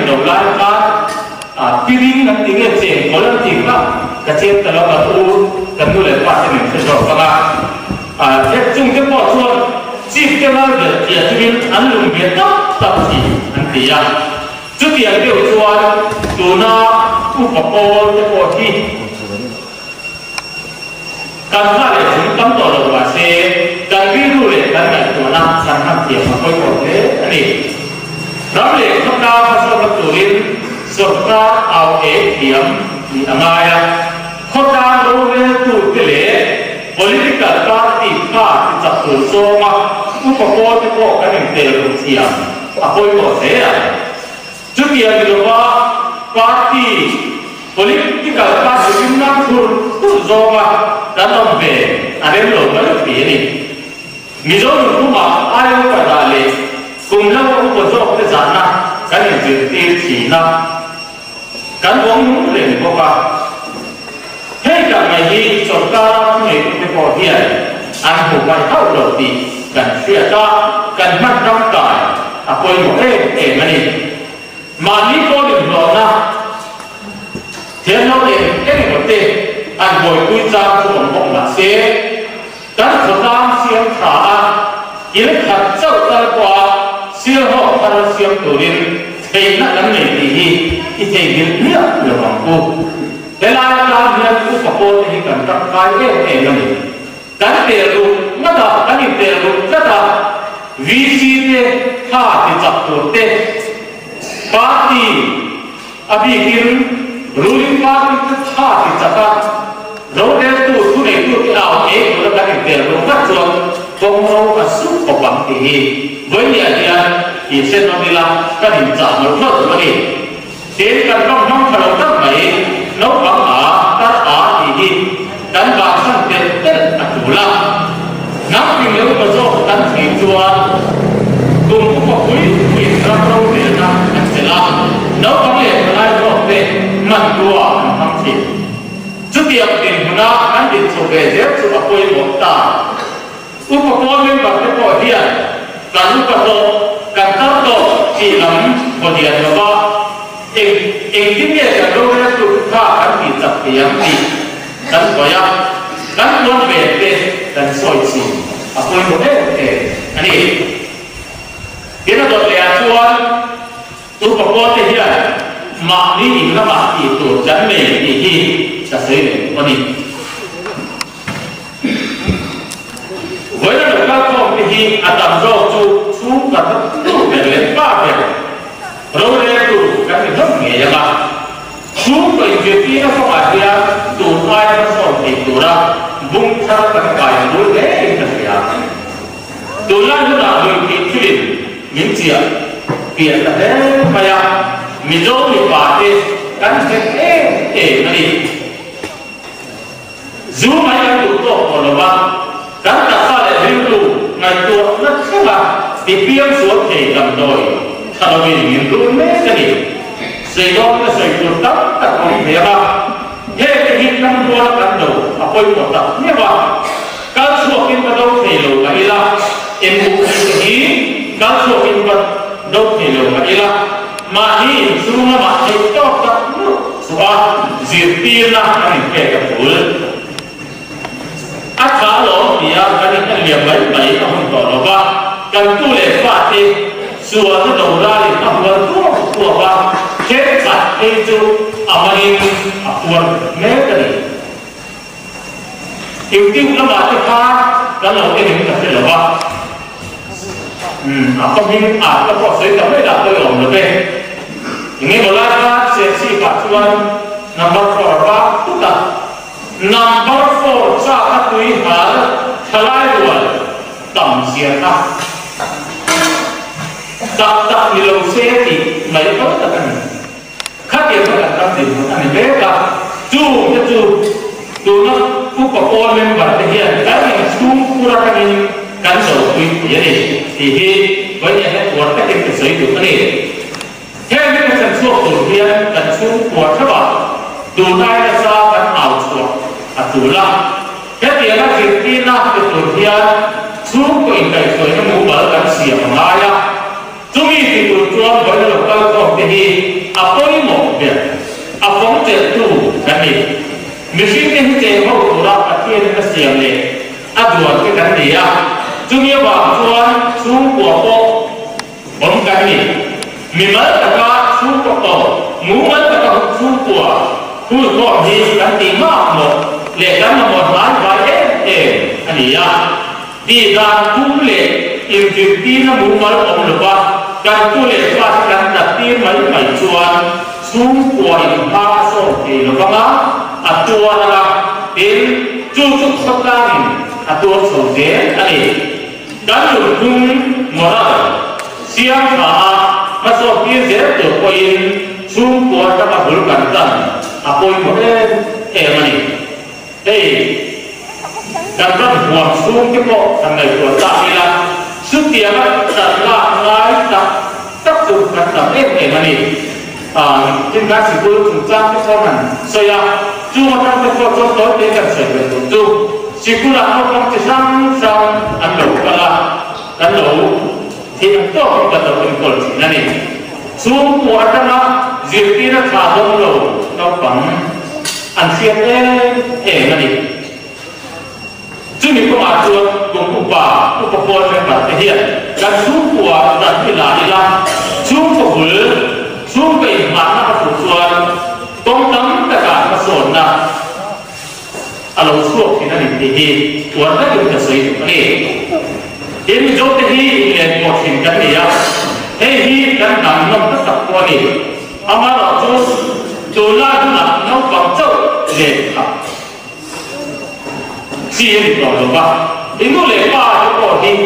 đầu lại phát tiếng nắng tiếng nghe chèn có lần tiếng lắm cái chuyện đó là u cần nuôi lại phát thì mình sẽ rồi các bạn thế chung cái bỏ chuột chỉ cái là việc kia thì mình ăn lùng biệt đó tập gì ăn gì à trước kia cái điều chuột tụi nó u bọc bò cái bò thiการฆ่าเลยถึงตั้งตัวเราว่าเซการวิรุเลยการแบบตัวนั้นสันทัดเทียมมาค่อยกดเลยอันนี้น้ำเหล็กทุกดาวผสมกับตัวลิ้นสุดท้ายเอาเทียมมีอะไรอ่ะข้อดาวรู้เลยตัวเกลี่ย political party ข้าจับตัวโซมาอุปกรณ์ที่พวกกันเป็นเตลุเทียมมาค่อยกดเลยอ่ะจุดเดียวคือว่า party political party ที่นั่งคุยโซมาdan ombe ada lo baru pilih mizon rumah ayo kadale kumlau upojok ke sana kan jadi Cina kan wong mulai boka hei kan mai sorka mai ke pohia an bukan tahu roti kan siapa kan macam kai apa yang mani mani ko di lona jangan bote anh ngồi quy trang cho một bông mặt xế các khẩu trang xiêm khả kiến khẩn châu ta qua xiêm họ ta xiêm tổ đình thì nó gắn nghề thì thì biến biết được bằng cô thế là làm nhân của các cô thì cần tập cái để làm cái tiền luôn nó là cái tiền luôn rất là vì gì thế ha thì chặt tổ tê party abi kiến ruling party ha thì chặt rồi đến tu này tu cái nào ấy nó đã thành tiền nó phát triển công nó là suốt của bằng thì với nhà thì sẽ nó đi làm cái hình dạng nó rất là đi đến cái trong khẩu rất mấy nó bằng tất thì đánh bạc sang tiền rất là đủ lắm nắm thì nếu mà do đánh thì chùa cùng có quý ra đâu để làm anh sẽ làm nó có thể là ai có thể mặt chùa thăm thì trước tiên thì chúng ta ăn thịt sầu về dép sầu bắp quây một tả úp vào con lên bằng cái cỏ điện và úp vào độ càng thấp độ chỉ lắm cỏ điện là ba em cái này là đâu ra tụi ta ăn thịt chặt thì ăn thịt ăn quả ya ăn con về về ăn sôi xì quây một hết anh đi cái nó đột lẻ chuan úp vào con thì hiện mà đi nó mà thì tụi chắn mề thì sẽ xây dựng con đi với nó được các con thì Adam rồi chú cả tất về lên ba về rồi lên tụ các cái rất nghề vậy mà chú bệnh viện nó không phải là tụ ai nó xong thì tụ ra bung ra các bài đối lễ thật là tụ ra nó là người thì phim những chuyện tiền là thế mà ya mình dỗ mình bà thì cắn cái nó đi dù mấy anh tụ tổ của nó vang cắn cả sao lại lưu tụ ngày tụ rất khác là thì biếng xuống thì làm đồi thằng mình nhìn luôn mấy cái gì xây đó nó xây tụ tóc tất cả những thế mà thế cái hình năm đua cắn đầu à quay một tập như vậy cắn xuống kinh vào đâu thì lù cái là em cũng nghĩ cắn xuống kinh vào đâu thì lù cái là mà đi xuống mà thấy cho tập nước xóa diệt tiên là anh kể cả phụ ác khá lỗ thì cái liềm mấy không tỏ nó ba cần tu lệ phạt thì xua nó đầu ra thì không có thuốc của ba chết sạch hay chú mà đi tuần mấy cái này tiêu nó mà cái pha đó là cái hình thật là ba không biết nó có sẽ cảm thấy là tôi ổn được đây ini mulai sesi pacuan number 4 ba tuta number 4 sa katui hal thalai dual tam sia ta tak ni lo se ti mai ko ta kan khat ye ba ta ti ani be ka tu na ku ko on member te hian ka ni tu pura kan so tu ye ni ti hi ba ni ha por ka te sai tu ani thế nên là sản xuất tổ tiên sản xuất của các bạn đủ đây là sao bạn ảo chuột đủ là thế thì nó chỉ tin là cái tổ tiên xuống của những cái nó mua bởi cái xỉa mà ai á chúng mình thì tổ tiên với nó là cái công ty phong jet tu kan ni machine ni je ho tura patien ka siam le adua ke kan ni ya jumia ba chuan chu ko ko om kan ni mi mal ta ka chu ko to mu mal ta ka chu ko hu ko hi kan ti ma mo le kan mo man ba ani ya di da tu le in ti na mu mal om lo ba kan tu le pa kan da ti mai mai chuan chu ko in pa so ti lo ba atua na tin chu chu khotan atua so de ani dan lu kun mora siam tha ma so pi je to ko in chu ko ta ba bul kan tan apoi mo mani dan kan huang sung ke ko kan nai ko ta ila su tia ma ta la ngai ta tak tu kan ta mani tin ka si ko tu cha ke so man so ya chu ma ta ko so to te kan se ke tu si ku la no ko ti sang sang an lo ka la kan lo thì to ka to ko ko na ni su ko ta na ji ti na tha do lo no pang an siam mani chúng mình có mà chuột cùng cụ bà cụ bà con bên mặt thể hiện là xuống của đặt cái lá đi làm xuống của bữa xuống về mặt nó phụ chuột tóm tấm tất cả các sồn là lâu xuống thì nó định thể hiện chuột nó được thật sự này đến mình dốt thì liền một hình cái này á thế hi cái nằm nó tất cả qua đi ama là chuột la là nó bằng châu liền chia được rồi ba, đến lúc lễ ba cho bỏ đi,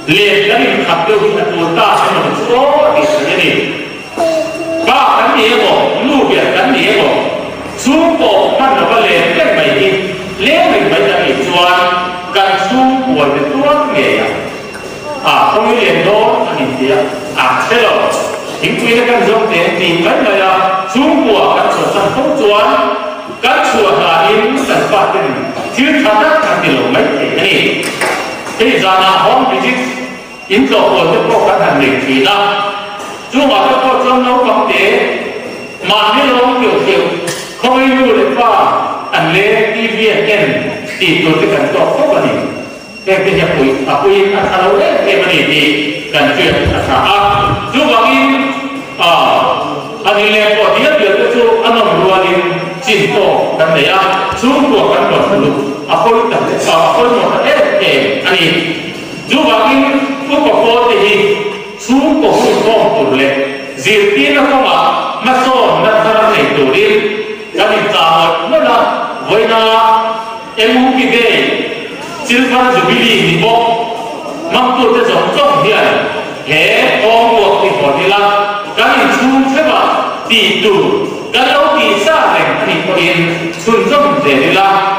lễ cái mình học được thì là ta sẽ làm số thì sẽ gì, ba cái gì bỏ, lưu biệt cái gì bỏ, xuống bỏมันlà cái lễ cái mấy đi, lễ mình phải là bị choan, cần xuống bỏ để tuốt nghề không có lễ đó anh chị thế rồi, chính quy nó cần dùng tiền tìm cái này là xuống bỏ cần sổ sang không choan các chùa là những sản phẩm thiếu thắt các điều mấy thế này ra là hôm thì in đồ của các bộ các hành lịch thì là chúng mà các bộ trong nấu công tế mà như nấu kiểu không ai mua được qua anh lê TVN thì tôi sẽ cần cho phúc vào này cái nhập quỷ anh nấu đấy cái này thì cần chuyện chúng mà in anh lê bỏ tiếc được cái chỗ anh làm luôn đi chính tổ kan này xuống của kan bật luôn apoi tak apoi một anh dù bagi có thì xuống của không tổ lệ diệt tiên nó không mà so nó thằng này tổ đi cái gì ta nó là với nó em muốn cái gì chỉ cần chuẩn bị đi bộ mang tổ cái giống giống hiện hệ con buộc thì có đi là cái gì xuống thế mà tỷ đủ cái đâu thì xa này thì có in xuân giống để đi là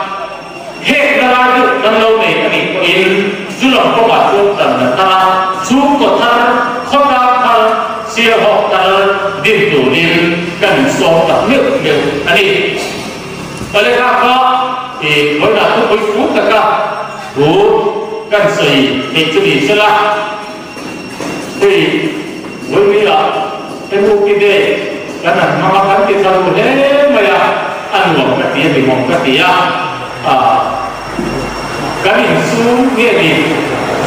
hết là được cái lâu này thì có in dù lòng có bảo xuống tầm là ta xuống của ta không ra ta siêu học ta điện tử điện cần số tập nước nhiều anh đi ở đây có thì mới là tôi phú tất cả phú cần gì thì chú ý sẽ là thì với mình là em mua cái đề cái này mà cái cái thằng của thế mà ăn uống cái tiền thì mong cái tiền cái mình xuống nghe thì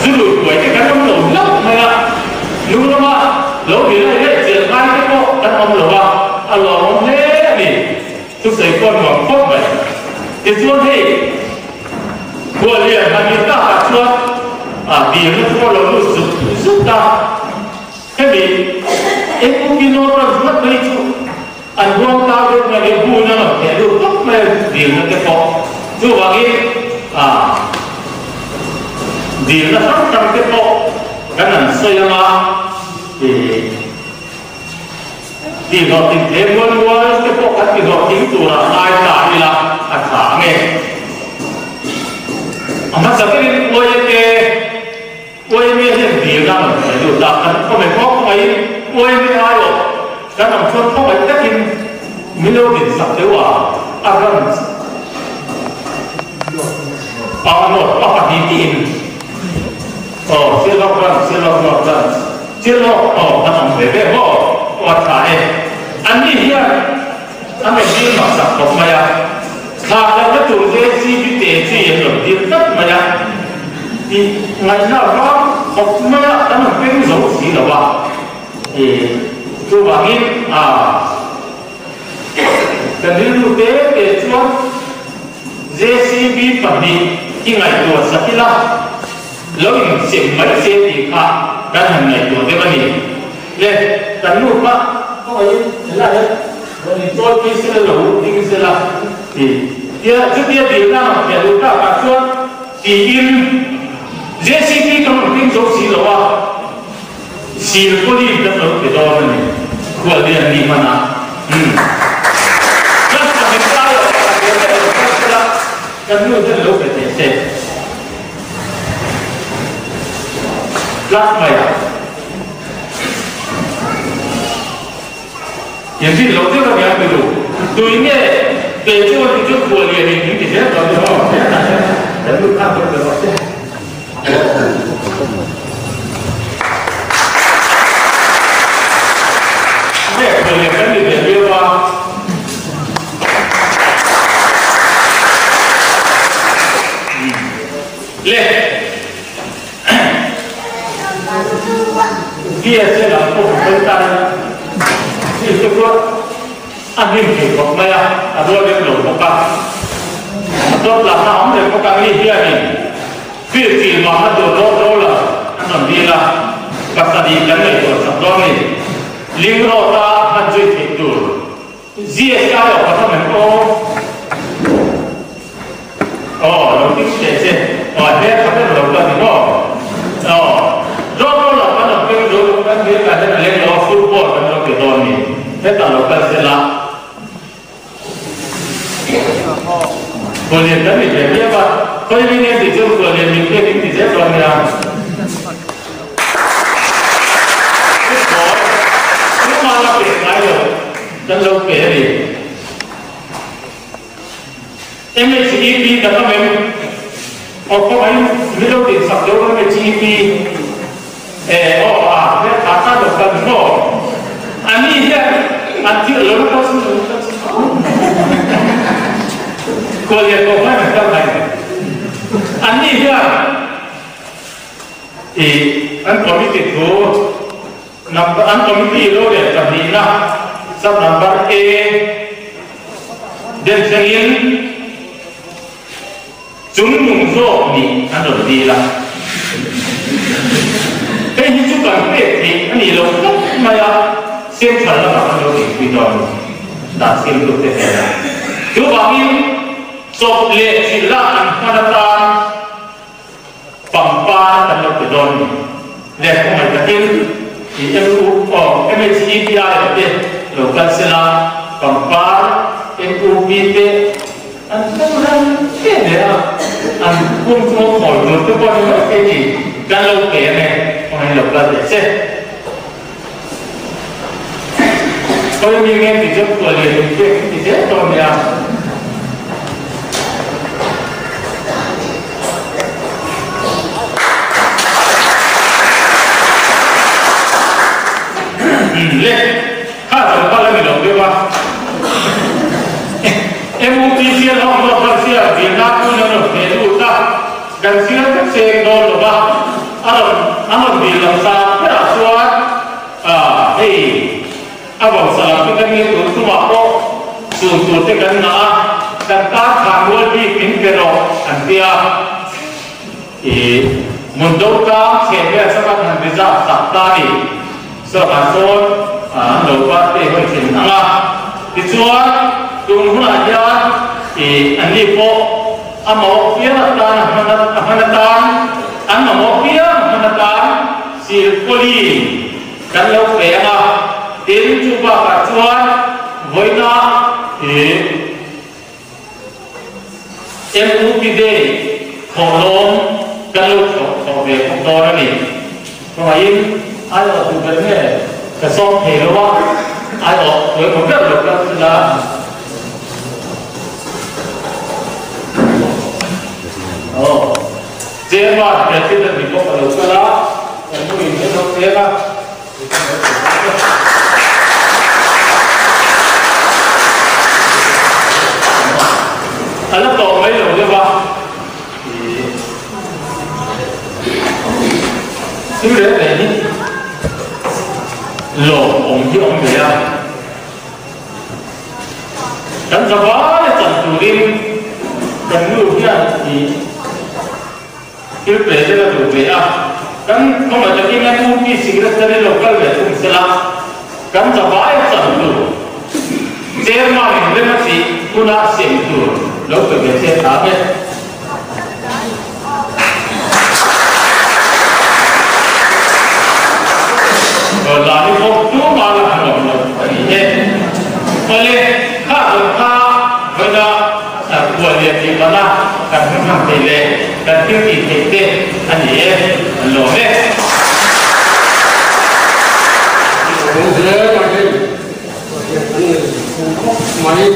dư luận của cái ông lẩu lắm mà lúc đó mà lẩu thì lại đấy tiền mai cái bộ ăn ông lẩu lẩu ông thế thì tôi thấy con hoàng phúc vậy thì xuống thì của liền là người ta đặt xuống tiền nó có lẩu giúp ta thế thì em cũng đi nói rằng mất mấy chú anh buông tao được mà để vui nó để được tốt mà tiền nó cái phố chú bảo cái tiền nó rất trong cái phố cái này xây mà thì họ tìm thế muốn cái phố cái thì họ tính tụ là ai trả đi là trả nghe mà sao cái ôi em hiện tiền ra mà phải được đặt không phải có mấy ôi em ai rồi cái làm cho không phải tất nhiên mình đâu bị sập thế à cái một bao đi tiền xin lỗi cái làm về về họ trả anh đi here anh ấy đi mặc sạch không mày à thà là cái chủ đề gì bị tệ gì em làm đi tất mày à thì ngày nào đó học mày à tao mình biết giống gì đâu à thì tôi bảo in cần đi lưu tế để cho JCB phần đi khi ngày tuổi sắp là lối sẽ mấy xe thì khác cái hàng ngày tuổi thế mà đi lên cần lúc mà không phải là đấy rồi tôi khi sẽ lẩu thì sẽ là thì trước tiên thì là để lúc nào cả chuột thì in JCB trong một cái số xí lẩu à xí lẩu đi trong lẩu cái đó này của liền đi mà na rất là mình ta rồi cần nuôi rất lâu phải thể chế lắc mày à hiện tại lâu thế là nhà mình đủ tôi nghe về chỗ thì chỗ của liền thì những cái thế đó thì họ thế là để lúc khác được rồi thế của liền cái gì để đưa vào lên kia sẽ là một cái tay thì tôi anh nhìn thấy có mấy à rồi đến lỗ một cái tôi là nóng để có cái gì kia này việc gì mà nó đồ đồ là anh làm gì là các gia đình cái này của sắp đó này liên lộ ta anh chơi thiệt rồi gì cái ở các thằng mình đầu tiên sẽ thế không biết đầu tiên thì rõ là cái đầu tiên rồi cái việc là thế là lên lo football cái đó cái đó này thế là đầu tiên sẽ là còn liền cái này để biếtว่าก็ยังเนี่ยติดอยู่ตัวเรียนมีเพื่อนติดเยอะตอนนี้ไม่พอเราเปลี่ยนไปเลยจนเราเปลี่ยนดิMHEP แต่ก็ไม่ออกไปไม่ต้องติดสับเดียวก็ MHEP เนี่ยขาตั้งแบบกันก็อันนี้เนี่ยอันที่เราต้องสู้ก็เรียนก็ไม่เหมือนกันเลยอันนี้เนี่ยอันคอมมิตี้ทูนับอันคอมมิตี้เราเนี่ยจะมีนะสับนับเอเดนเซอินจุนมุงโซ่นี่อันนั้นดีละเป็นที่จุกันเป็ดนี่อันนี้เราก็ไม่อะเส้นชันแล้วมันเราอีกปีนอนตัดเส้นตัวเต็มจุบางทีจบเละสิละอันพันตาปังปาอันเราปีนอนเละก็ไม่จะกินที่MHEPI เนี่ยเรากันเสละปังปาMUPTอันนั้นเนี่ยอันคุ้มคุ้มหอยหมดทุกคนเลยไอ้ที่การเราเก๋เนี่ยคนให้เราก็ได้เสร็จก็ยังมีเงินที่จะตัวเรียนที่จะตัวเมียเล็กข้าจะพูดอะไรไม่รู้ด้วยว่าMUPC เราเราพัฒนาเรียนนักผู้นำเรียนรู้ได้การเชื่อมเชื่อมโดนหรือว่าอันนั้นดีเราทราบแต่ส่วนอาวุธสารพิษมีตัวสมัครส่วนตัวที่กันนะการตัดทางวัดที่เป็นเปรย์อันเดียมุนโดกาเชื่อมสักการบิจาสักตานีสกัดโซนหรือว่าที่หัวฉินนะที่ส่วนตัวหัวหน้าอันนี้พออามอกเพียรตานหันตานอันอามอกเพียรหันตานสิลกุลีกันเราเปย์มาเดินจูบกับชวนวันน่ะMUPD ขอลงกันเราขอเปย์ของตัวนี่เพราะว่ายิ่งไอ้เราถูกกันเนี่ยกระสอบเหรอวะไอ้เราเหมือนผมก็หลุดกันนะเจ้าว่าเดี๋ยวที่จะมีพวกเราก็แล้วแต่ไม่มีเจ้าเจ้า lộ ổngที่ông thế àกันสบายจัดตุลินกันอยู่ที่ที่เปลี่ยนได้ตัวเปลี่ยนกันเขามาจากที่นั่นผู้ที่สิ่งที่จะได้โลกาเลยทุ่งสละกันสบายจัดตัวเจ้ามาเห็นเรื่องสิ่งคุณอาเสียงตัวแล้วก็เป็นเจ้าตาเนี่ยหลานพวกตัวมาแล้วหมดเลยเนี่ยก็เลยข้าตัวข้าเวลาตัวเรียนที่บ้านการทำงานที่เล่การที่ติดเด็กอันนี้หล่อเนี่ยผมเจอมาที่มาที่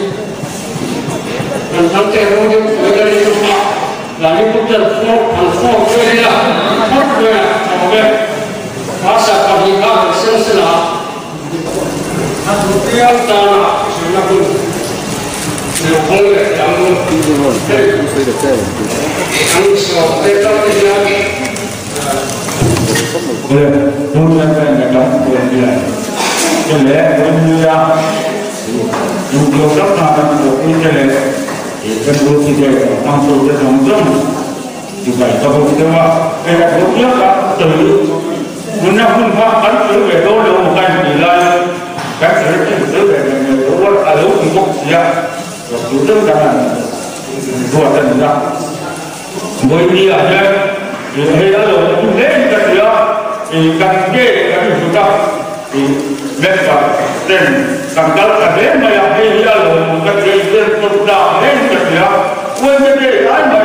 มันทำเจ้าเราจะเวลาที่ตัวหลานพวกจะฟอกทำฟอกเลยนะฟอกเลยทำเลย masa kami kami sensela, tiap tanah sudah pun boleh yang angsa tetap terjadi. Boleh, bukan mereka boleh dia, boleh dia, juga kerana boleh dia, ikan boleh dia, langsung dia langsung juga kalau kita mereka boleh tak terlalu muốn năm phút hoa bắn sứ về đâu đâu một cái gì lại các sứ trên sứ về người đâu có à đâu cũng có gì à rồi chủ trương là vừa tận ra mới đi ở đây thì hay đó rồi cũng lấy cái gì đó thì cần cái chúng ta thì bên cạnh trên cần cái đến mà làm hay đó rồi một cái gì trên chúng ta lấy cái gì đó quên cái gì đấy mà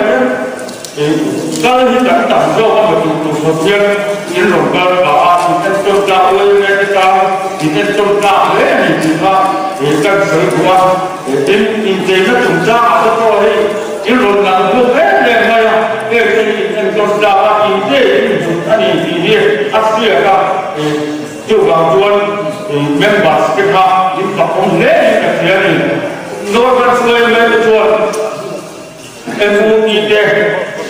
các hiện trạng tầm cho các một số nhân những đồng cơ và những trong cao lên cái cao những trong cao đấy thì mà cần sự của in chế nó chúng ta có thôi những đồng làm không hết lên đây để những trong cao in chế chúng ta thì áp dụng cả tiêu vào tuần members cái ha những tập ông lễ cái gì này nó vẫn xuôi lên cái tuần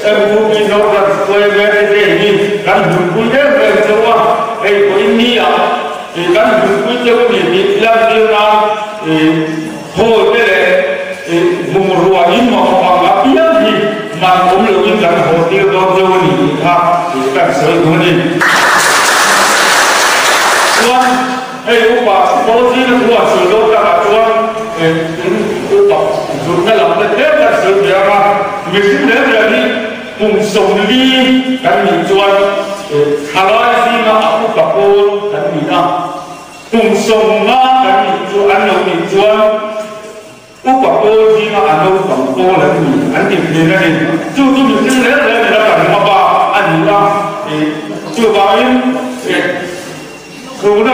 MUI nó là quay về đây đi kan buku dia berjawab ini ya kan buku dia ni dalam dia ho dia mumurwa ini mau apa dia ni mang om lu ni kan ho dia do ni ha kan soi ni tuan upa polisi ni buat solo tak tuan upa sudah lama dia kan soi dia mesti dia jadi cùng sống đi cái mình chuan hà nội gì mà aku kapol cái mình à cùng sống mà cái mình chuan anh đâu mình chuan aku kapol gì mà anh đâu kapol cái mình anh tìm đến cái này chú mình cứ lấy là cần mà ba anh đâu chú bảo em cùng nó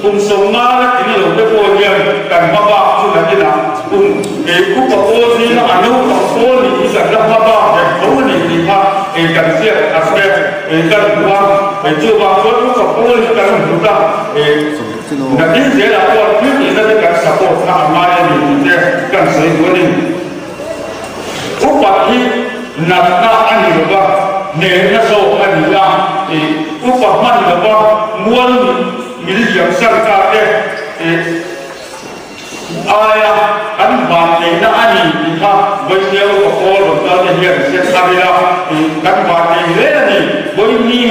cùng sống mà cái này là cái bộ gì cần mà ba chú làm gì nào cùng cái aku kapol gì mà anh đâu kapol thì cần mà ba không nên đi ha, cần thiết aspect, cần quan, chưa bao giờ cũng có cơ hội cần chúng ta, đặc biệt thế là quan quyết định là cần support tham mai thì cần sử dụng cái này. Úc bạc hi nằm na anh hiểu không? Nếu nó sâu anh hiểu thì Úc bạc man hiểu không? Muốn mình hiểu sang cả đấy, ai anh bạn này nó anh thì ha với nhau có cô rồi ta thì hiện sẽ tham gia thì các bạn này lấy là gì với ni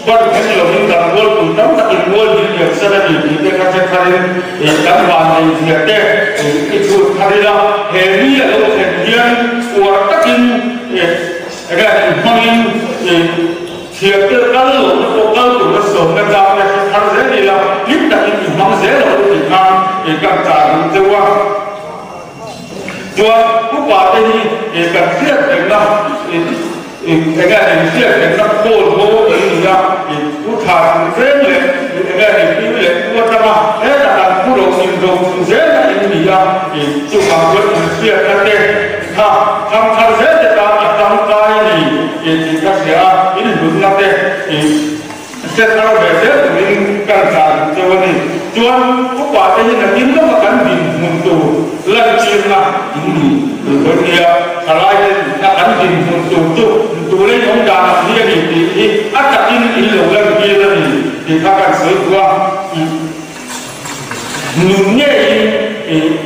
bất cái là những đặc quân cùng đóng các tình quân những việc sẽ là gì thì các sẽ tham gia thì các bạn này hiện đây thì cái chuyện tham gia hệ lý là đâu thành viên của các tin cái này mang hiện cái các lỗ nó có các của nó sống nó ra cái tham gia thì là ít đặc những mang dễ là thì mang thì các bạn tiêu qua Tuan, bukan ini kan siap dengan dengan siap dengan pol ini ya, utara Israel dengan ini buat apa? Dalam pulau Israel ini ya, cuma buat siap nanti. Ha, kamu saja datang kali ini siapa ini bukan nanti. Setelah beres ini kan Tuan ini, Tuan bukan ini nanti kita makan di muntah. Lanjutlah ini, dia kalau akan dimulai untuk orang dah dia di atas ini logan dia ni, kita akan 水果，农业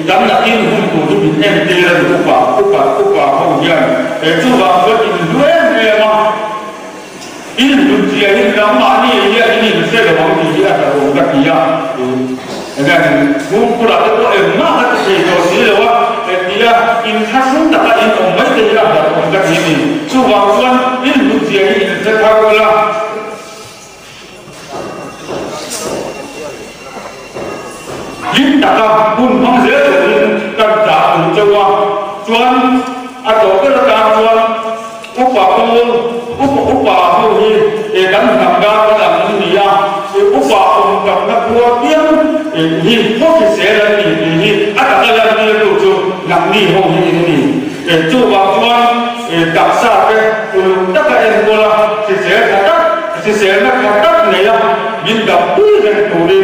咱那因为我这边面对了不把后院，做把我因为嘛，因为这因咱马里也因这个问题也是我个底下，你看我不然我那个是就是的话，底下因他生的因我们这样的我个底里，做把关因为这因这他个啦。因大家本方社会跟杂文就话专做个家专，我把后去跟大家个人你啊，我把红咁个多点，你或者写了你大家人都做能力后你做法专đặc sắc cái tất cả em cô là sẽ các này là biến động tuy là tù đi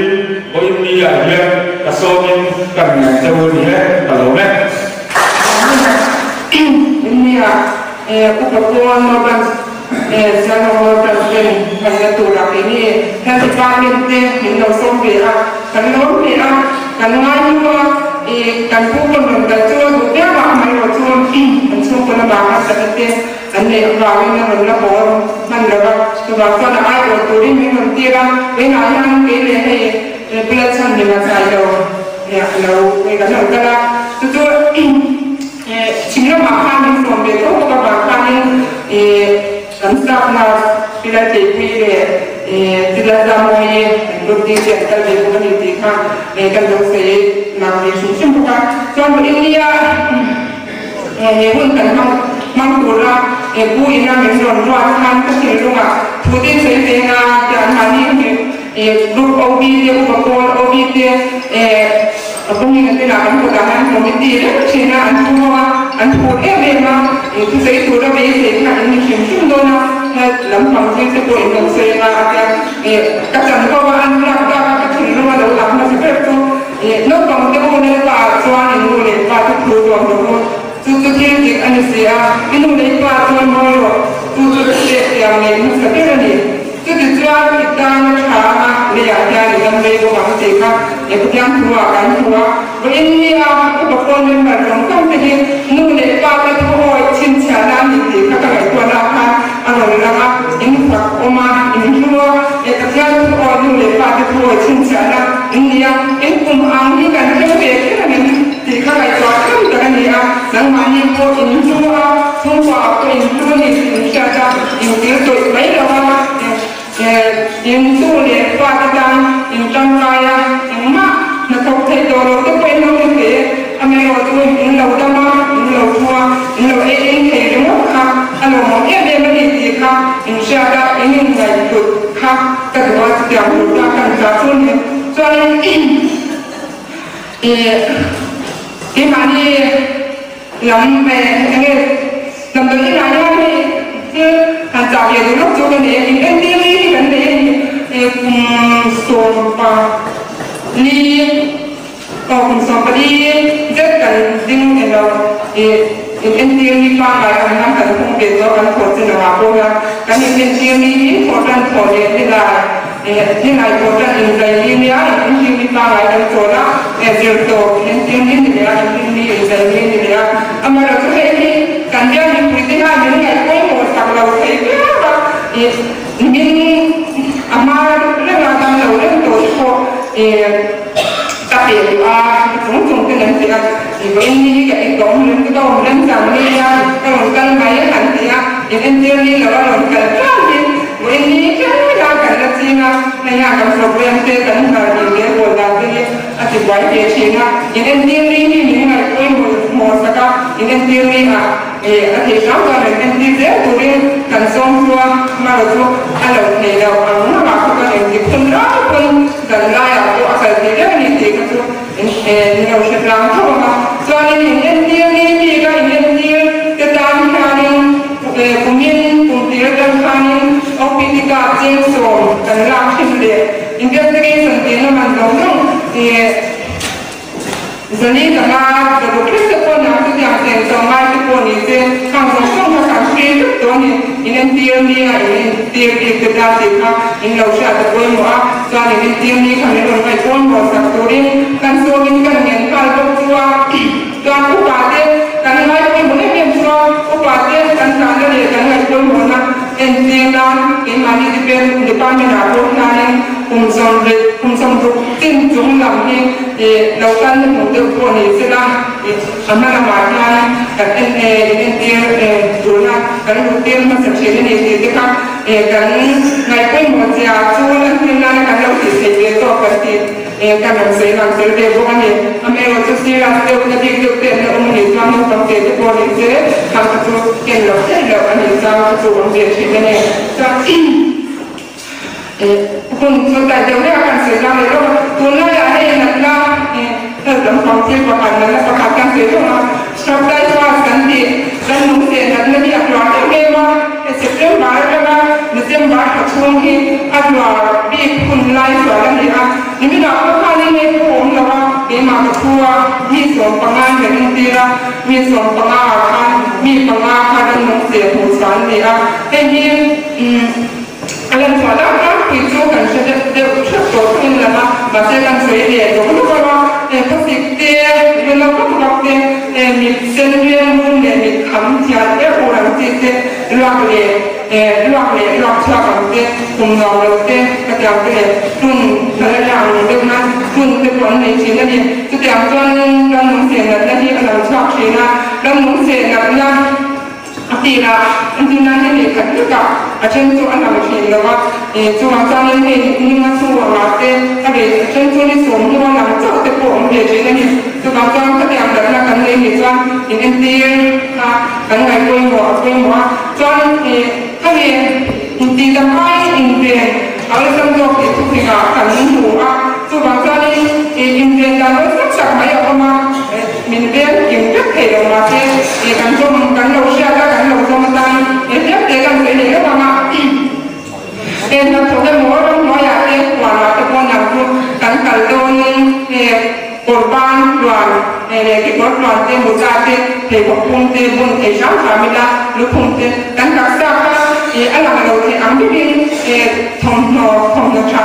với đi ở here cả số nên cần cho hơn hết cả lỗ đấy ini ya kebetulan orang saya orang yang hanya turak ini kan dipahami minum sombia kan sombia kan ngayuwa kan bukan mengajar juga ramai orang kan semua bahasa seperti ane rawin yang berlapor mandara sebab ada ayat turin minum tiram benayang beli belasan dengan saya ya kalau mereka nak itu chính là bảo khăn nhưng còn về tốt các bảo khăn nhưng làm sao nào thì là chỉ vì để thì là ra môi đôi khi chuyện cái gì cũng có gì khác để cần được sẽ làm việc xuống chung các cho một India nhiều hơn cần mang tủ ra vui là mình rồi loạn khăn các kiểu luôn à thứ tiên sẽ về là chẳng hạn như group OB thì upakorn OB thì cũng như thế nào cũng có anh một cái gì đó chỉ là anh thua em mà cứ thấy thua đó bây giờ là anh kiếm chung đôi nó lắm phòng riêng sẽ của anh sẽ là các chẳng có anh làm các thứ nó mà đâu làm nó sẽ phải nó còn cái môn này là cho anh người này và cái thứ đó tu kia thì anh sẽ cái môn này là cho anh rồi tu sẽ làm này nó sẽ cái này tu jual kita cara lihat dengan mereka manusia yang yang tua kan tua ini beberapa member orang kan nulis pada tua cinta dan itu kata tua nak orang ini pak oma ini tua yang tua nulis pada tua cinta dan ini yang angin kan kebek kan ini kata tua kan dengan dia dan mana tua ini tua semua ini tua ini cinta ini tu baik lah những tu luyện qua cái trang những trang gai những mắt nó không thấy đồ cái quen đâu như thế anh em nói tôi những lầu đam mê những lầu thua những lầu ấy thì đúng không khác anh nói mọi em em nó gì khác những xe đã những ngày cực khác các loại tiểu đủ ra cần trả xuống thì cho nên cái mà đi làm về anh em làm được cái này thì hàng rào về lúc cho cái này thì em đi cái này sồn và ly còn sồn và ly rất cần riêng để nó em đi đi qua bài anh nắm cần không biết do anh thổi trên là cô ra cái này em đi thổi trên thổi để là thế này thổi trên hình dày đi nhá em đi qua bài anh thổi đó em điều tổ em đi để em đi hình dày đi để anh mà được cái này cần ra những cái thứ hai những ngày cuối một sạc đầu thấy cái nhưng mà rất là tăng đầu rất tổ chức đặc biệt chúng cái này thì với như vậy cũng những cái đồ lên rằng đi cái lòng cân máy hẳn thì em chưa đi là lòng cân khác đi với như cái là cần là gì này nhà cầm sọc em chưa cần là gì cái buồn làm cái thì quái về chuyện thì em chưa đi những ngày cuối một sạc thì em chưa đi thì sáng ra là em đi dễ tụi đi cần xong chua mà rồi chua ăn được thì đâu nó mà không có những cái không đó không cần lai ở chỗ phải thì rất là thì cái chua nhiều sự làm thôi mà cho nên em đi cái em đi cái tam khăn cùng nhiên cùng tiếng tam khăn ông bị cả trên sổ cần làm thêm để investigation thì nó mang giống không thì giờ này là mà được cái sự quan trọng của nhà tiền trong mai cái quan niệm hàng giống không có cảm viตัวนี้อินเดียนี่อินเดียที่กระดาษสีขาวอินเราชาติตัวมัวจานอินเดียนี่ขณะเราไปก้นหัวสักตัวนี้กันส่วนกันเงินกันตัวการอุปาเดกันไม่เป็นบุญเพียงตัวอุปาเดกันการเรียนกันไม่ก้นหัวนะอินเดียนั้นอินมานี่ที่เป็นดิปามินาโรนั้นคุมสมรุติ้งจุ่มลำนี้เราการเงินตัวคนนี้สิละสำนักมาทานกันอินเดียดูนะกันดูเตรียมมาสักเช่นนี้ที่ครับกันในเป็นหมดยาชูนั่นที่นั่นกันเราติดเสียตัวกันติดกันหนังสือเดียวกันเนี่ยอเมริกาสิ่งเราเดียวกันที่เดียวกันในองค์นี้ความต้องเกิดที่คนนี้เสียทำให้ตัวเก่งเราได้เราอันนี้จะตัวองค์เดียวที่นี่จะคุณสุดท้ายเดี๋ยวเรียกกันเสียเราเลยว่าตัวนั้นอยากให้นักล่าถ้าจะฟังเสียงประกันนั้นประกาศกันเสียว่าชอบได้สวัสดิ์กันดีและนุ่งเสียนั้นไม่อยากร้องได้ไหมว่าเสียงบ้าแล้วก็นึกเสียงบ้าขัดช่วงที่อัดว่าบีคุณไล่สอนกันดีอ่ะนี่ไม่ได้เพราะว่านี่ไม่ผมแต่ว่ามีมาทัวมีส่วนปังงานอย่างนี้ละมีส่วนปังงานคันมีปังงานคันนุ่งเสียหูสอนดีอ่ะเฮ้ยอะไรส่วนแล้วก็ปิดช่วงกันเช่นเดี๋ยวชักตัวขึ้นแล้วนะมาเจอกันสวยเดียวก็รู้ว่าภาษีเตี้ยเวลาก็บอกเตี้ยมีเส้นเวียนมุ่งเนี่ยมีคำที่อะไรโบราณที่เตี้ยลอกเชือกกันเตี้ยคุมเราเตี้ยกระจายเตี้ยรุ่นอะไรอย่างเดียวนะรุ่นเป็นคนในชิ้นนั่นเองจะแต่งจนเราหนุ่มเสียงนั่นที่เราชอบชิ้นนะเราหนุ่มเสียงนั่นนะตีละอันที่นั่นนี่ขัดกับอาจารย์ตัวอันนั้นเห็นแล้วว่าตัวอาจารย์นี่มาสู้ว่าเต้ถ้าเด็กอาจารย์ตัวนี้สมที่ว่าหลังจากเตะโป่งเด็กนี่นี่ตัวอาจารย์ก็เตรียมแบบนั้นกันเลยนี่จ้าอินเดียค่ะกันไงคุยหัวจนถ้าเด็กอินเดียทำไมอินเดียเอาเรื่องตัวเด็กทุกสิ่งกันหัวตัวอาจารย์อินเดียการรู้สักไม่ออกมามินเดียกินก็เทออกมาเต้กันจมกันเราเชื่อกันเราจมตายเด็กกันเป็นเรื่องว่าเราถูกได้หมดเราไม่อยากเลี้ยงหวานเราจะพอหนักทุกกันกันโดนกดบ้านหวานที่กดหวานเต็มหัวใจเต็มเทปพุ่งเต็มบนช้างสามีละหรือพุ่งเต็มกันกักษาอะไรเราที่อันที่เป็นทองชา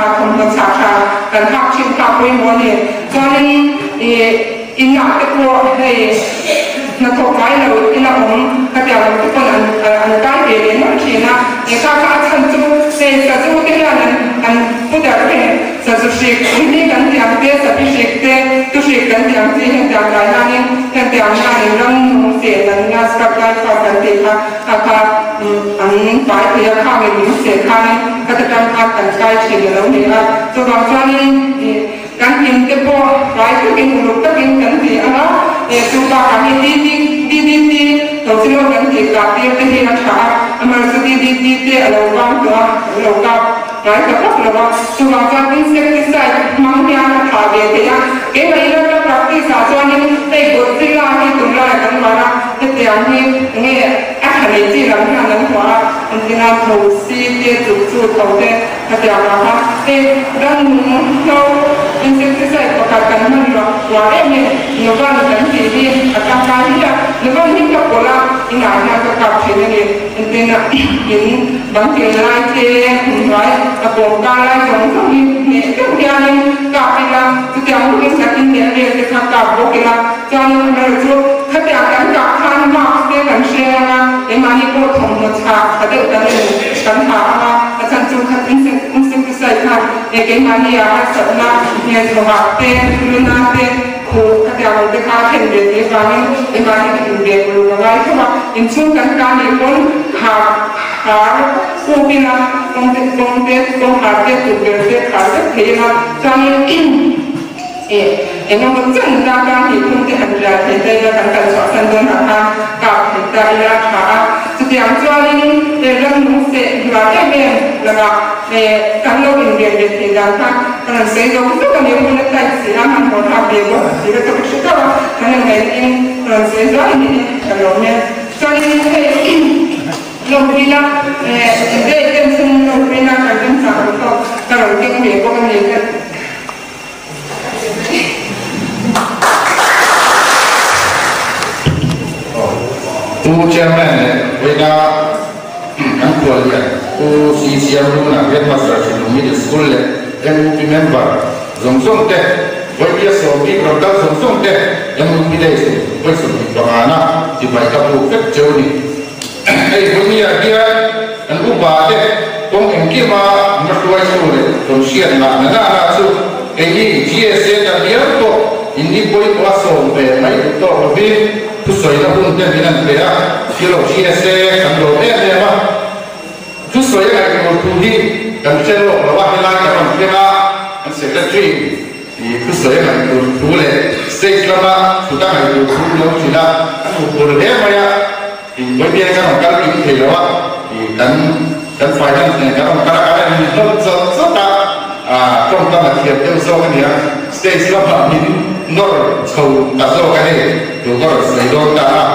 กันทักชิมทักไปหมดเนี่ยจนอินหนักตัวนักทำไมเราอินหนักผมก็จะทุกคนอันใกล้เดียวนั่นคือนะข้าฉันจูเสียจูที่นั่นอันพูดแบบนี้สัตว์สิกนี่กันที่อันเดียสัตว์สิกเตตุสิกกันที่อันที่เห็นจากการนั้นเห็นจากนั้นเรื่องเสียนั้นงานสกัดการฟังกันที่ค่ะอันฝ่ายที่ข้าไม่มีเสียข้านี่ก็จะการพากันใกล้เฉียดแล้วนี่ละตัวบางส่วนนี่การกินเต็มบ่ฝ่ายที่กินลูกตะกินกันที่อะไรตัวบางอันนี้ดีเราสิ่งเรากันที่กับที่ที่เราชามันสุดดีเราวางตัวเรากับหลายกับเราว่าตัวบางส่วนอินเสกติไซด์มันเนี่ยขาเดียวเนี่ยเกี่ยวกับเรากับที่สาส่วนนี้ได้บทสิ่งเราที่ตุลากันมาละที่อันนี้เนี่ยอาหารที่เราทานนั้นว่าอันที่เราถูกซีเดียจุดเขาเนี่ยที่อันนั้นว่าดังเราอินเสกติไซด์ประกาศกันมันว่าเนี่ยเราก็นั่นที่นี่อาการการที่เราก็ยิ่งกับคนละอินอาหารกับกับเช่นนี้อินเดียอินบางทีไล่เที่ยไว้กับโครงการไล่ส่งที่นี่ทุกอย่างนี้กับที่เราทุกอย่างที่สักอินเดียเรียนที่ทำกับโบกิลาจนเราจุดขยันกันกับทานมากเสียกันเชียร์นะเอ็มมานี่ก็ทำมาชาขยันกันเลยกันหาอาจารย์จุดขัดอินสิติไซด์ค่ะเอ็มมานี่อาศัยนะเนี่ยสวัสดิ์ลุนาเตคู่ขยันไปค้าเข็นเดียร์ฟังเอ็มมานี่อินเดียรู้อะไรใช่ไหมอินชุ่มกันการอีกคนหาคู่กินละตรงหาเด็กตัวเด็กขาเด็กเทียนะจนyang menceritakan hidup di hadirat kita akan tersusun dengan kau kita ialah hak setiap jual ini dalam musik jualnya ben lemah kalau India ditinggalkan karena saya itu kan yang menekan silaman orang bego jika terus kita karena ini saya jual ini kalau jual ini lombrina dia semua lombrina kan sama kalau kita bego kan dia Tu chairman, we now buat dia. Tu CCM tu nak headmaster di school le, MUP member, zong teh, buat dia sobi produk zong teh, MUP deh tu, buat sobi bagaimana di baik kapu kecil ni. Buat dia dan ubah deh, tong engkau mah mertua itu le, tong siat nak tu, ini GSA dan dia tu, ini boleh kuasa sampai mai tu lebih. Tu soalnya pun dia bilang dia, kalau GSA kan dia mah, tu soalnya kalau tu ni dan kalau bawa hilang orang kita, kan secretary, tu soalnya kalau tu le, stage lama sudah kalau tu lalu sudah, kan boleh dia maya, boleh kan kalau ini lewat, dan finance kan kalau ini sudah, trong tâm là thiệp theo sau cái này stage là phạm những nó cầu đặt sau cái này rồi có lấy đôi ta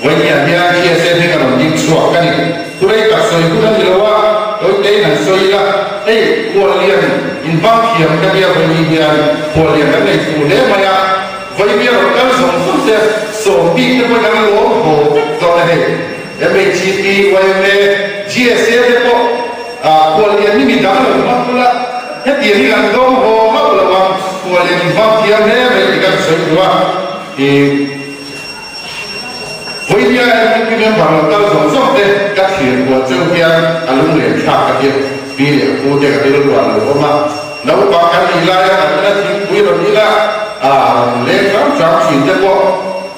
với nhà nhà chia sẻ với các đồng chí xóa cái này tôi đây đặt soi cũng đang lâu á tôi đây là soi là đây qua liền in vang thiệp cái này với nhà qua liền cái này phụ lẽ mà ya với nhà rồi các dòng số xe số bị cái bên đang lố hồ rồi này em bị chi phí với em chia sẻ với cô qua liền như mình đã làm mất là hết tiền đi làm đâu hồ mất là bằng qua liền in vang thiệp thế vậy thì các soi qua thì với nhà em cái bên bằng tao dòng số thế các thiệp của châu kia luôn liền khác cái thiệp vì để cô để cái luôn hoàn rồi mà nấu bạc cái gì lại là cái gì quý rồi đi là lên khám sáng chỉ cho cô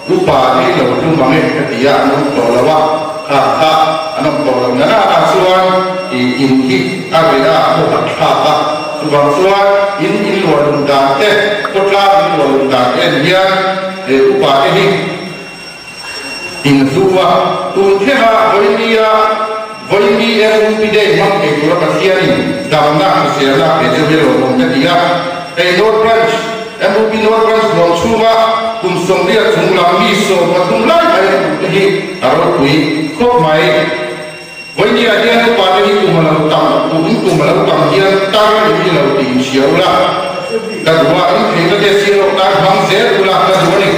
lúc bà đi đầu trung bằng cái gì nó tổ là ba nó tổ là nó là xuân thì in khi ai đã một bậc khác bằng xuân in luật đồng đảng thế tốt ra in luật đồng đảng thế nhá để lúc bà đi in xuân tuần thế mà với đi em cũng đi mang cái của các chị em đào nặng sẽ là để cho biết rồi một cái gì á cái North Branch em cũng đi North Branch lòng chua cùng sống đi cùng làm mi sô và cùng lại cái gì ở đó quý khóc máy với đi anh em cũng qua đây cùng làm tầm cùng làm tầm hiện ta đi làm tìm chiếu là cái đó anh thấy cái chiếu ta bằng dễ là cái đó này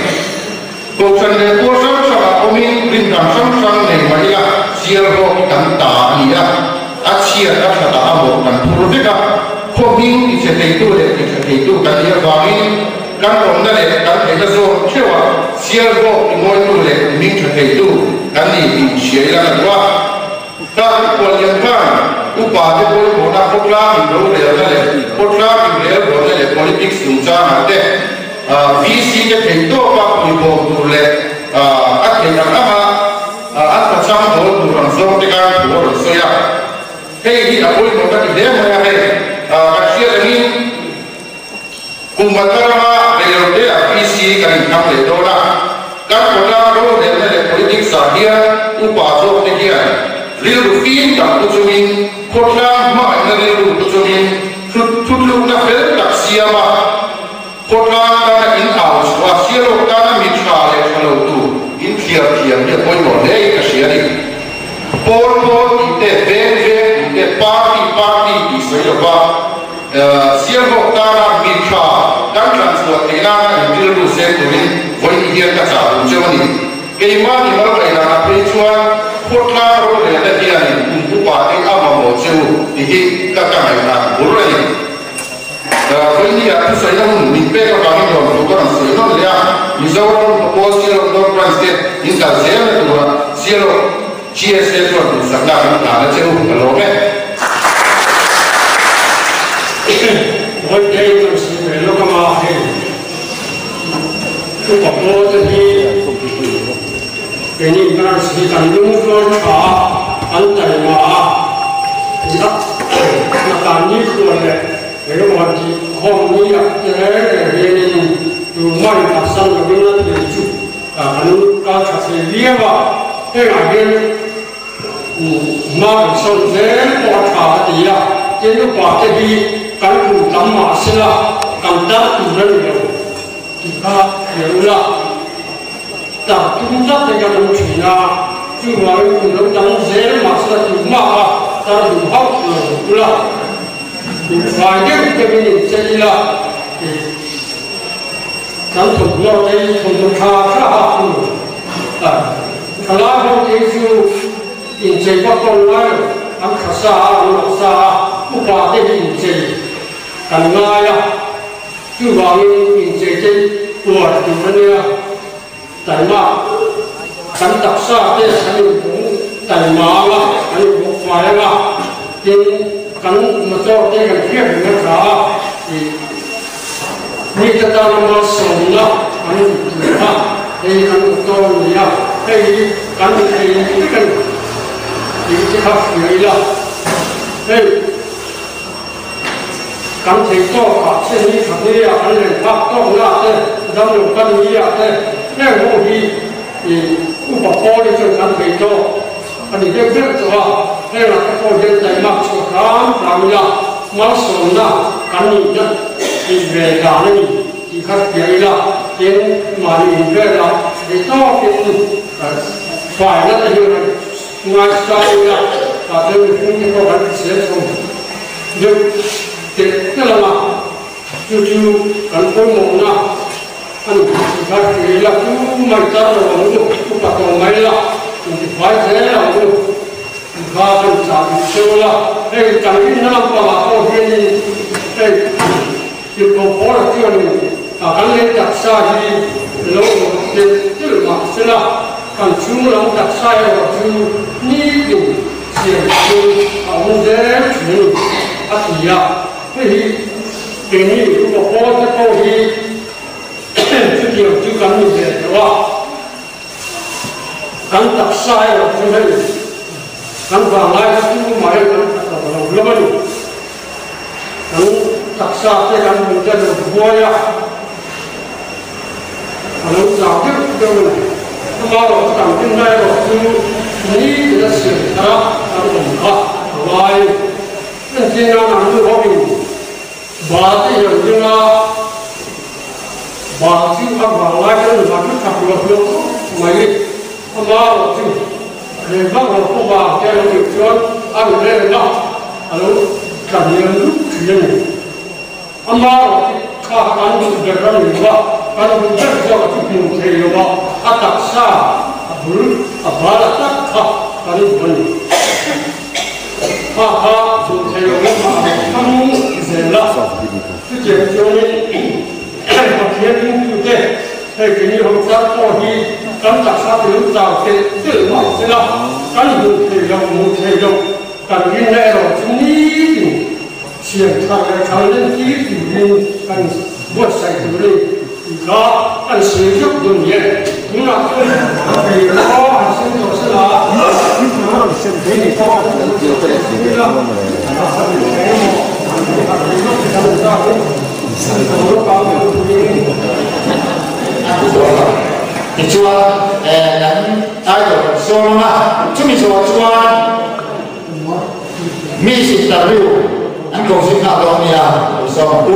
câu chuyện này tôi sống sao mà ông mình bình thường sống này mà là chiếu rồi cảm tạ gì á chia các sản phẩm một phần thu được cả không những thì sẽ thấy tôi để thấy tôi cái gì vào đi các đồng này các thấy cái số theo à chia rồi thì mỗi tôi để mình sẽ thấy tôi cái gì thì chia ra là quá các quan nhân khác lúc bà thì tôi muốn là quốc gia mình đâu để là quốc gia mình để rồi là politics chúng ta mà thế VC cái thấy tôi các người bộ tôi để các thấy rằng mà anh phải sang đó tôi rằng số cái cái của rồi xây ra hey ini aku ini bukan ide mana hey kasihan ini kumbatara melode visi kan kamu dola kan dola ro dengan politik sahia upaso dia liru fin tak tujumin kota mak liru tujumin tujuh na fel tak siapa kota kana in aus wasiaro kana mitra le kalau tu in tiap dia pun boleh kasihan ini por ite về party thì sẽ được vào siêu học ta là miền Tây đang transport thế nào là những điều sẽ tụi với những cái cả xã hội cho mình cái mà thì nó phải là cái chuyện hốt la rồi để là cái này cũng có cái áo mà một chiều thì các cái này là bốn rồi với những cái thứ xảy ra mình biết là cái điều nó có làm xảy ra là mình giao thông có siêu nó transport những cái gì là tụi siêu GSA tu ada sangat ada jauh kalau kan. Buat dia itu sebenarnya lo kemarin, tu kalau jadi ini kan si tandung tu antar nak kami tu ada, kalau mati hom ni ada ini rumah pasal kebenar terju, kalau kau cakap dia cái là cái mà son dễ bỏ thả thì à cái lúc bỏ cái đi cái cụ tắm mà sẽ là cảm giác từ rất nhiều thì ta hiểu là tập trung rất là cái đồng chí là chứ mà cụ nó tắm dễ mà sẽ là chủ mà ta dùng học là thì phải cái bên sẽ là thì咱从要这从差差好，kalau Yesus in chơi bắt con ngay ăn khá xa ăn lọc xa cũng qua đây in chơi cần ngay à cứ vào in chơi chơi buồn thì mình nha tại mà cần tập xa thế anh cũng tại mà anh cũng phải mà nhưng cần mà cho thế cần thiết thì nó khá thìนี่จะตามมาส่งนะอันนี้นะไอ้กันตัวนี้นะไอ้กันไอ้กันที่ขับอยู่นี่ละไอ้กันที่ตัวขับเส้นนี้ขับนี่อ่ะอันนี้ขับต้องละเต้ดำอยู่กันนี้อ่ะเต้แม่พวกนี้อุปกรณ์ที่จะกันที่ตัวอันนี้เรื่องตัวแม่เราก็เดินใจมากสุดท้ายเราเนี่ยมาส่งนะกันนี้นะที่เวลานี้ที่ขัดใจละยังมาอีกเวลาที่ต้องเป็นฝ่ายนั้นอยู่งานใจละแต่เรื่องนี้ก็วันเสียสมเด็กเด็กนั่นละจู่ๆกันคนมองนะอันที่ขัดใจละจู่ไม่ตัดเราหนูก็ตัดตรงไหนละที่ฝ่ายเสียเราหนูข้าเป็นสามีเชื่อละไอ้การที่นั่งปลาโอ้ยนี่ไอ้ที่ผมพอแล้วที่วันนี้การเล่นจักรสายเราเล่นที่มาเสร็จแล้วการชูเราจักรสายเราชูนี่ดูเสียงชูเอาเด็กชูอาทิยาไอ้ที่นี่ผมพอจะเข้าที่ที่เดียวชูกันนี่เดียวว่าการจักรสายเราชูให้การฟังไล่ชูมาให้กันเราเล่นการตักซาเท่กันมันจะดูบัวยาเราสาวที่เดินถ้าเราทำขึ้นได้เราคือนี่จะเสียนะเราต้องขับไล่นั่นจริงนะนั่นคือว่ามีบาดที่อย่างจริงนะบาดที่ขับไล่กันบาดที่ขับรถยนต์ไม่ถ้าเราที่เรื่องบางเราผู้บาดแกเราติดเชื้ออันนี้เลยนะเราการเรียนรู้ที่นี่อามาข้าการดูเรื่องนี้ว่าการดูเรื่องที่ว่าที่มุ่งเที่ยวว่าอัตตาบุรุษบาลตักข้าการดูมันข้าดูเที่ยวว่าทำเสร็จแล้วที่เจ้าโจนี่ประเทศนี้อยู่เด้ให้กินยาจัดตัวที่การตักข้าถึงจากเด็กมาเสร็จแล้วการดูเที่ยวมุ่งเที่ยวการกินได้เราที่นี่เสียงทางทางเล่นที่อยู่ในกันบทใส่ตัวเลยก็กันเสียยุบดุนเย่คุณนักเรียนปีล้อซึ่งตัวสลาที่นี่ก็นี่ละ你说，人爱就说嘛，这么说说，密室的路，俺公司那东西啊，说不。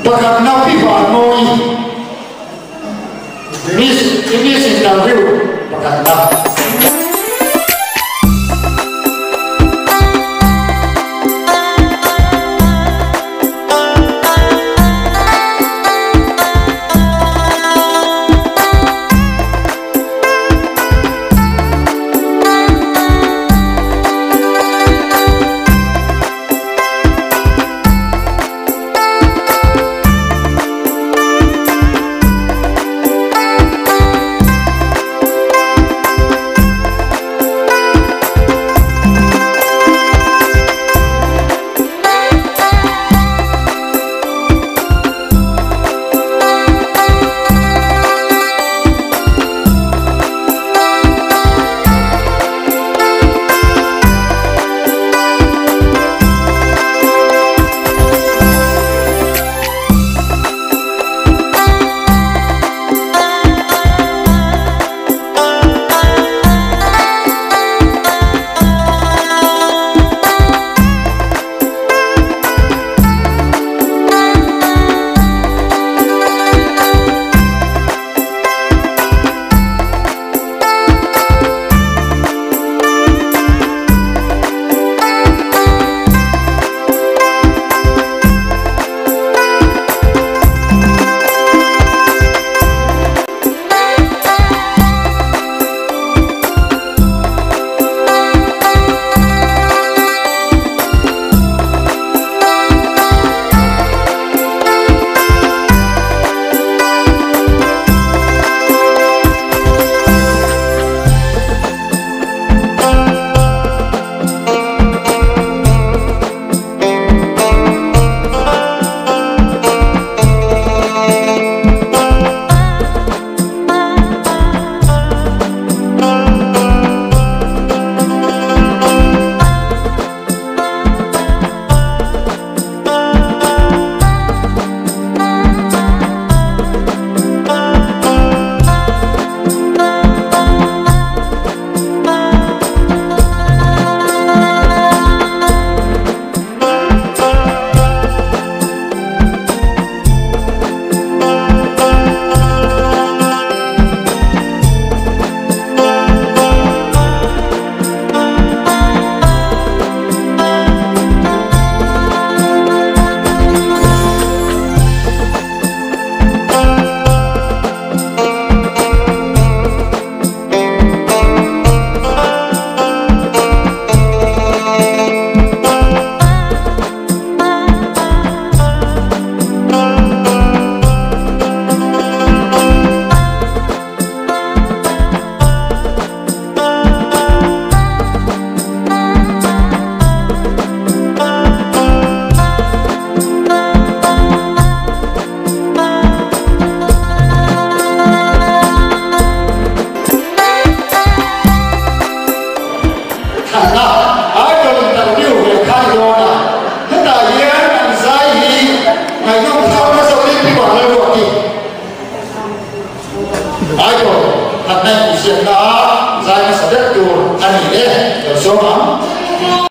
Pakat na pipa noi. This interview pakat na. Hãy subscribe cho kênh Ghiền Mì Gõ để không bỏ lỡ những video hấp dẫn.